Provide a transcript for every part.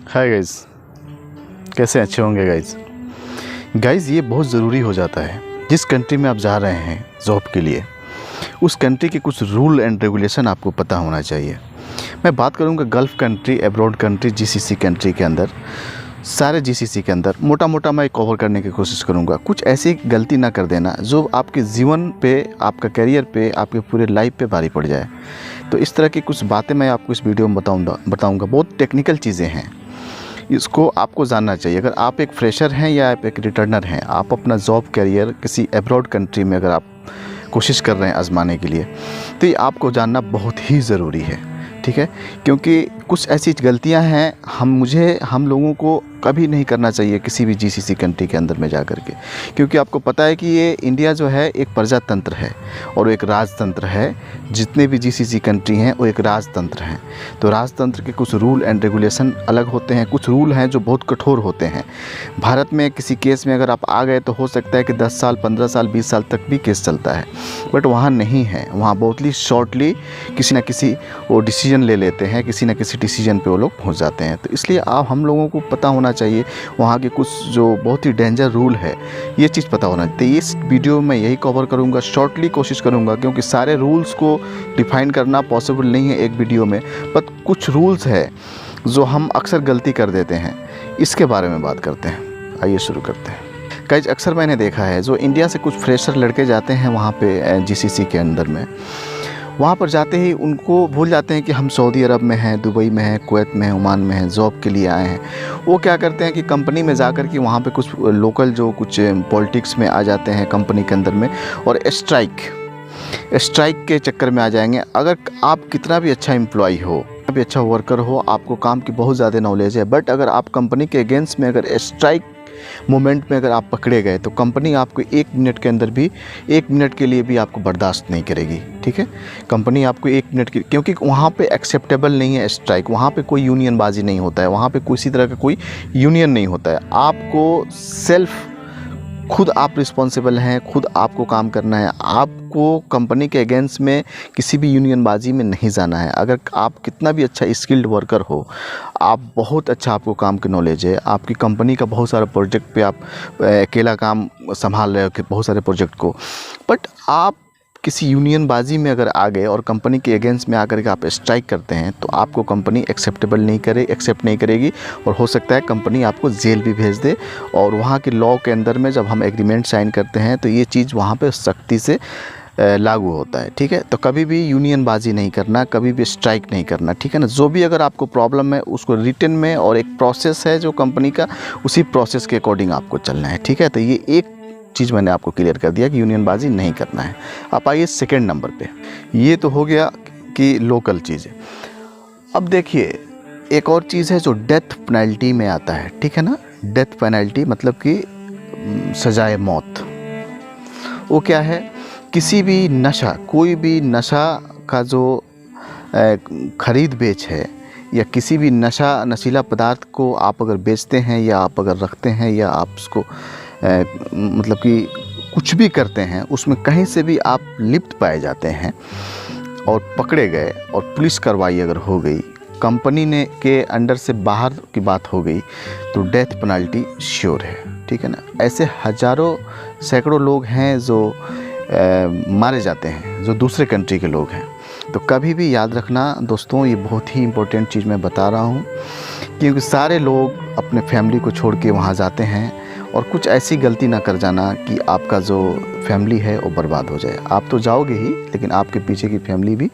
हाय guys, कैसे अच्छे होंगे गाइज़। ये बहुत ज़रूरी हो जाता है जिस कंट्री में आप जा रहे हैं जॉब के लिए, उस कंट्री के कुछ रूल एंड रेगुलेशन आपको पता होना चाहिए। मैं बात करूँगा gulf country, abroad country, GCC country के अंदर, सारे जीसीसी के अंदर मोटा मैं कवर करने की कोशिश करूँगा। कुछ ऐसी गलती ना कर देना जो आपके जीवन पे, आपका करियर पे, आपके पूरे लाइफ पे भारी पड़ जाए। तो इस तरह की कुछ बातें मैं आपको इस वीडियो में बताऊँगा। बहुत टेक्निकल चीज़ें हैं, इसको आपको जानना चाहिए। अगर आप एक फ्रेशर हैं या आप एक रिटर्नर हैं, आप अपना जॉब करियर किसी अब्रॉड कंट्री में अगर आप कोशिश कर रहे हैं आजमाने के लिए, तो ये आपको जानना बहुत ही ज़रूरी है, ठीक है। क्योंकि कुछ ऐसी गलतियां हैं हम लोगों को कभी नहीं करना चाहिए किसी भी जीसीसी कंट्री के अंदर में जा कर के। क्योंकि आपको पता है कि ये इंडिया जो है एक प्रजातंत्र है और एक राजतंत्र है। जितने भी जीसीसी कंट्री हैं वो एक राजतंत्र हैं। तो राजतंत्र के कुछ रूल एंड रेगुलेशन अलग होते हैं। कुछ रूल हैं जो बहुत कठोर होते हैं। भारत में किसी केस में अगर आप आ गए तो हो सकता है कि 10 साल, 15 साल, 20 साल तक भी केस चलता है, बट वहाँ नहीं है। वहाँ बहुत ही शॉर्टली किसी न किसी वो डिसीजन ले लेते हैं, किसी न किसी डिसीजन पे वो लोग पहुँच जाते हैं। तो इसलिए हम लोगों को पता होना चाहिए वहाँ के कुछ जो बहुत ही डेंजर रूल है, ये चीज़ पता होना चाहिए। इस वीडियो में यही कवर करूँगा, शॉर्टली कोशिश करूँगा, क्योंकि सारे रूल्स को डिफाइन करना पॉसिबल नहीं है एक वीडियो में। बट कुछ रूल्स है जो हम अक्सर गलती कर देते हैं, इसके बारे में बात करते हैं। आइए शुरू करते हैं। गाइस, अक्सर मैंने देखा है जो इंडिया से कुछ फ्रेशर लड़के जाते हैं वहाँ पे जीसीसी के अंदर में, वहाँ पर जाते ही उनको भूल जाते हैं कि हम सऊदी अरब में हैं, दुबई में हैं, कुवैत में हैं, ओमान में हैं, जॉब के लिए आए हैं। वो क्या करते हैं कि कंपनी में जाकर के वहाँ पे कुछ लोकल जो कुछ पॉलिटिक्स में आ जाते हैं कंपनी के अंदर में, और स्ट्राइक के चक्कर में आ जाएंगे। अगर आप कितना भी अच्छा एम्प्लॉय हो, भी अच्छा वर्कर हो, आपको काम की बहुत ज़्यादा नॉलेज है, बट अगर आप कंपनी के अगेंस्ट में अगर स्ट्राइक मोमेंट में अगर आप पकड़े गए तो कंपनी आपको 1 मिनट के अंदर भी, 1 मिनट के लिए भी आपको बर्दाश्त नहीं करेगी, ठीक है। कंपनी आपको 1 मिनट की, क्योंकि वहाँ पे एक्सेप्टेबल नहीं है स्ट्राइक। वहाँ पे कोई यूनियनबाजी नहीं होता है, वहाँ पे किसी तरह का कोई यूनियन नहीं होता है। आपको खुद आप रिस्पॉन्सिबल हैं, खुद आपको काम करना है। आपको कंपनी के अगेंस्ट में किसी भी यूनियनबाजी में नहीं जाना है। अगर आप कितना भी अच्छा स्किल्ड वर्कर हो, आप बहुत अच्छा, आपको काम की नॉलेज है, आपकी कंपनी का बहुत सारा प्रोजेक्ट पे आप अकेला काम संभाल रहे हो बहुत सारे प्रोजेक्ट को, बट आप किसी यूनियनबाजी में अगर आ गए और कंपनी के अगेंस्ट में आकर के आप स्ट्राइक करते हैं, तो आपको कंपनी एक्सेप्ट नहीं करेगी, और हो सकता है कंपनी आपको जेल भी भेज दे। और वहाँ के लॉ के अंदर में जब हम एग्रीमेंट साइन करते हैं तो ये चीज़ वहाँ पे सख्ती से लागू होता है, ठीक है। तो कभी भी यूनियनबाजी नहीं करना, कभी भी स्ट्राइक नहीं करना, ठीक है ना। जो भी अगर आपको प्रॉब्लम है उसको रिटन में, और एक प्रोसेस है जो कंपनी का, उसी प्रोसेस के अकॉर्डिंग आपको चलना है, ठीक है। तो ये एक चीज़ मैंने आपको क्लियर कर दिया कि यूनियनबाजी नहीं करना है। आप आइए सेकंड नंबर पे। ये तो हो गया कि लोकल चीज़ें। अब देखिए, एक और चीज़ है जो डेथ पेनल्टी में आता है, ठीक है ना। डेथ पेनल्टी मतलब कि सजाए मौत। वो क्या है? किसी भी नशा, कोई भी नशा का जो खरीद बेच है, या किसी भी नशीला पदार्थ को आप अगर बेचते हैं, या आप अगर रखते हैं, या आप उसको मतलब कि कुछ भी करते हैं, उसमें कहीं से भी आप लिप्त पाए जाते हैं और पकड़े गए और पुलिस कार्रवाई अगर हो गई, कंपनी ने के अंडर से बाहर की बात हो गई, तो डेथ पेनल्टी श्योर है, ठीक है ना। ऐसे हज़ारों सैकड़ों लोग हैं जो मारे जाते हैं, जो दूसरे कंट्री के लोग हैं। तो कभी भी याद रखना दोस्तों, ये बहुत ही इम्पोर्टेंट चीज़ मैं बता रहा हूँ, क्योंकि सारे लोग अपने फैमिली को छोड़ के वहाँ जाते हैं, और कुछ ऐसी गलती ना कर जाना कि आपका जो फैमिली है वो बर्बाद हो जाए। आप तो जाओगे ही, लेकिन आपके पीछे की फैमिली भी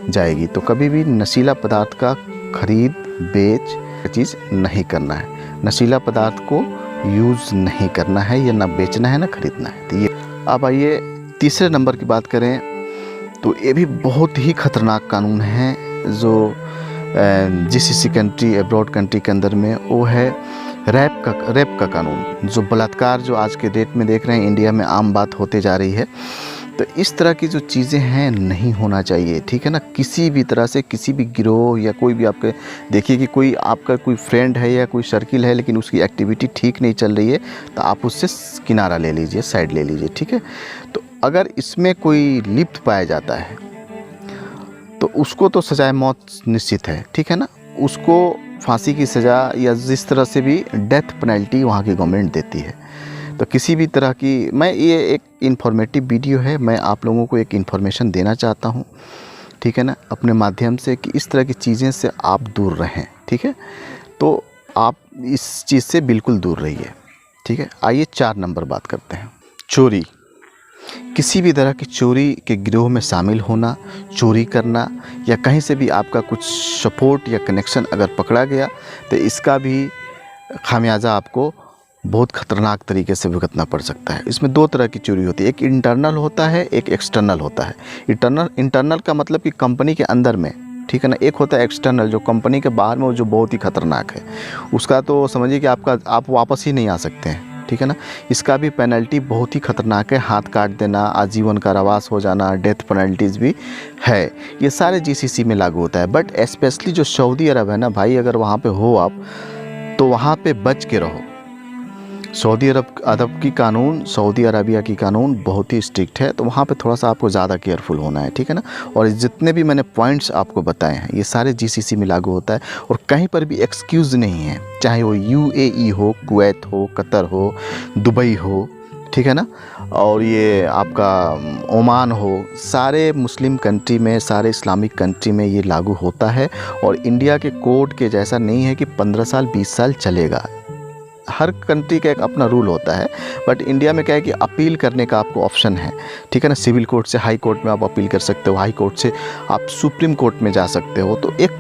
जाएगी। तो कभी भी नशीला पदार्थ का खरीद बेच चीज़ नहीं करना है। नशीला पदार्थ को यूज़ नहीं करना है, या ना बेचना है ना खरीदना है। तो ये, अब आइए तीसरे नंबर की बात करें, तो ये भी बहुत ही ख़तरनाक कानून है जो जीसीसी कंट्री, अब्रॉड कंट्री के अंदर में, वो है रेप का कानून। जो बलात्कार जो आज के डेट में देख रहे हैं इंडिया में आम बात होते जा रही है। तो इस तरह की जो चीज़ें हैं नहीं होना चाहिए, ठीक है ना। किसी भी तरह से किसी भी गिरोह या कोई भी आपके, देखिए कि कोई आपका कोई फ्रेंड है या कोई सर्किल है, लेकिन उसकी एक्टिविटी ठीक नहीं चल रही है, तो आप उससे किनारा ले लीजिए, साइड ले लीजिए, ठीक है। तो अगर इसमें कोई लिप्त पाया जाता है तो उसको तो सजाए मौत निश्चित है, ठीक है ना। उसको फांसी की सज़ा या जिस तरह से भी डेथ पेनल्टी वहाँ की गवर्नमेंट देती है। तो किसी भी तरह की, मैं ये एक इन्फॉर्मेटिव वीडियो है, मैं आप लोगों को एक इन्फॉर्मेशन देना चाहता हूँ, ठीक है ना, अपने माध्यम से, कि इस तरह की चीज़ें से आप दूर रहें, ठीक है। तो आप इस चीज़ से बिल्कुल दूर रहिए, ठीक है। आइए 4 नंबर बात करते हैं। चोरी, किसी भी तरह की चोरी के गिरोह में शामिल होना, चोरी करना, या कहीं से भी आपका कुछ सपोर्ट या कनेक्शन अगर पकड़ा गया तो इसका भी खामियाजा आपको बहुत ख़तरनाक तरीके से भुगतना पड़ सकता है। इसमें 2 तरह की चोरी होती है, एक इंटरनल होता है, एक एक्सटर्नल होता है। इंटरनल का मतलब कि कंपनी के अंदर में, ठीक है ना। एक होता है एक्सटर्नल, जो कंपनी के बाहर में, जो बहुत ही ख़तरनाक है। उसका तो समझिए कि आप वापस ही नहीं आ सकते हैं, ठीक है ना। इसका भी पेनल्टी बहुत ही ख़तरनाक है, हाथ काट देना, आजीवन कारावास हो जाना, डेथ पेनल्टीज़ भी है। ये सारे जीसीसी में लागू होता है। बट स्पेशली जो सऊदी अरब है ना भाई, अगर वहाँ पे हो आप, तो वहाँ पे बच के रहो। सऊदी अरबिया की कानून बहुत ही स्ट्रिक्ट है, तो वहाँ पे थोड़ा सा आपको ज़्यादा केयरफुल होना है, ठीक है ना। और जितने भी मैंने पॉइंट्स आपको बताए हैं, ये सारे जीसीसी में लागू होता है, और कहीं पर भी एक्सक्यूज़ नहीं है, चाहे वो यूएई हो, कुवैत हो, कतर हो, दुबई हो, ठीक है ना, और ये आपका ओमान हो, सारे मुस्लिम कंट्री में, सारे इस्लामिक कंट्री में ये लागू होता है। और इंडिया के कोर्ट के जैसा नहीं है कि 15 साल 20 साल चलेगा। हर कंट्री का एक अपना रूल होता है, बट इंडिया में क्या है कि अपील करने का आपको ऑप्शन है, ठीक है ना। सिविल कोर्ट से हाई कोर्ट में आप अपील कर सकते हो, हाई कोर्ट से आप सुप्रीम कोर्ट में जा सकते हो। तो एक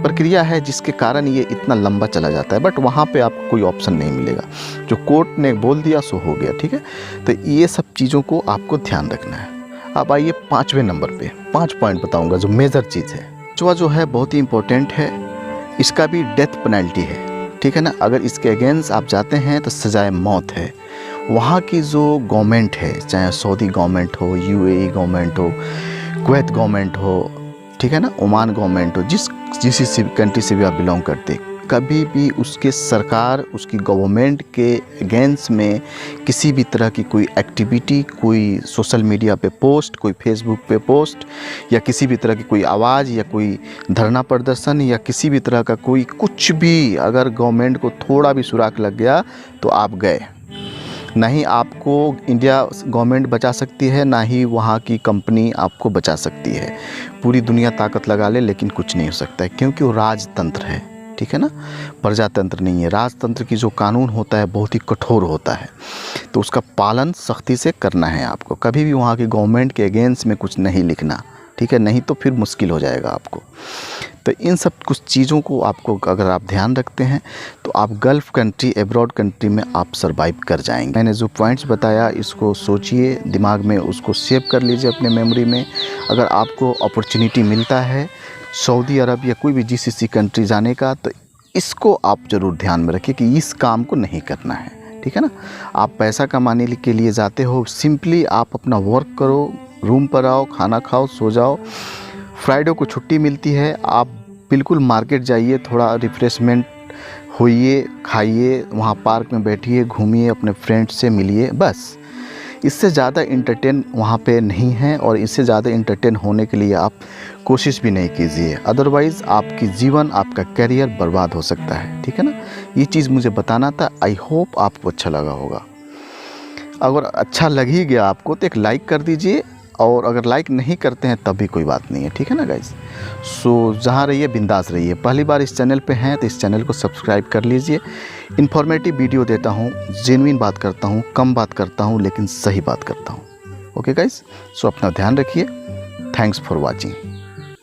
प्रक्रिया है जिसके कारण ये इतना लंबा चला जाता है, बट वहाँ पे आपको कोई ऑप्शन नहीं मिलेगा। जो कोर्ट ने बोल दिया सो हो गया, ठीक है। तो ये सब चीज़ों को आपको ध्यान रखना है। अब आइए 5वें नंबर पे 5 पॉइंट बताऊँगा जो मेजर चीज़ है। जो है बहुत ही इम्पोर्टेंट है, इसका भी डेथ पेनल्टी है, ठीक है ना। अगर इसके अगेंस्ट आप जाते हैं तो सजाए मौत है। वहाँ की जो गवर्नमेंट है, चाहे सऊदी गवर्नमेंट हो, यूएई गवर्नमेंट हो, कुवैत गवर्नमेंट हो, ठीक है ना, ओमान गवर्नमेंट हो, जिस कंट्री से भी आप बिलोंग करते, कभी भी उसके सरकार, उसकी गवर्नमेंट के अगेंस्ट में किसी भी तरह की कोई एक्टिविटी, कोई सोशल मीडिया पे पोस्ट, कोई फेसबुक पे पोस्ट, या किसी भी तरह की कोई आवाज़, या कोई धरना प्रदर्शन, या किसी भी तरह का कोई कुछ भी, अगर गवर्नमेंट को थोड़ा भी सुराग लग गया तो आप गए। नहीं आपको इंडिया गवर्नमेंट बचा सकती है, ना ही वहाँ की कंपनी आपको बचा सकती है। पूरी दुनिया ताकत लगा ले, लेकिन कुछ नहीं हो सकता है, क्योंकि वो राजतंत्र है, ठीक है ना, प्रजातंत्र नहीं है। राजतंत्र की जो कानून होता है बहुत ही कठोर होता है, तो उसका पालन सख्ती से करना है आपको। कभी भी वहाँ की गवर्नमेंट के अगेंस्ट में कुछ नहीं लिखना, ठीक है, नहीं तो फिर मुश्किल हो जाएगा आपको। तो इन सब कुछ चीज़ों को आपको अगर आप ध्यान रखते हैं तो आप गल्फ़ कंट्री, एब्रॉड कंट्री में आप सर्वाइव कर जाएंगे। मैंने जो पॉइंट्स बताया, इसको सोचिए, दिमाग में उसको सेव कर लीजिए अपने मेमोरी में। अगर आपको अपॉर्चुनिटी मिलता है सऊदी अरब या कोई भी जीसीसी कंट्री जाने का, तो इसको आप ज़रूर ध्यान में रखिए कि इस काम को नहीं करना है, ठीक है ना। आप पैसा कमाने के लिए जाते हो, सिंपली आप अपना वर्क करो, रूम पर आओ, खाना खाओ, सो जाओ। फ्राइडे को छुट्टी मिलती है, आप बिल्कुल मार्केट जाइए, थोड़ा रिफ़्रेशमेंट होइए, खाइए, वहाँ पार्क में बैठिए, घूमिए, अपने फ्रेंड्स से मिलिए, बस। इससे ज़्यादा इंटरटेन वहाँ पे नहीं है, और इससे ज़्यादा इंटरटेन होने के लिए आप कोशिश भी नहीं कीजिए, अदरवाइज़ आपकी जीवन, आपका करियर बर्बाद हो सकता है, ठीक है ना। ये चीज़ मुझे बताना था। आई होप आपको अच्छा लगा होगा। अगर अच्छा लग ही गया आपको तो एक लाइक कर दीजिए, और अगर लाइक नहीं करते हैं तब भी कोई बात नहीं है, ठीक है ना गाइज़। सो जहाँ रहिए बिंदास रहिए। पहली बार इस चैनल पे हैं तो इस चैनल को सब्सक्राइब कर लीजिए। इन्फॉर्मेटिव वीडियो देता हूँ, जेन्युइन बात करता हूँ, कम बात करता हूँ, लेकिन सही बात करता हूँ। ओके गाइज़, सो अपना ध्यान रखिए। Thanks for watching.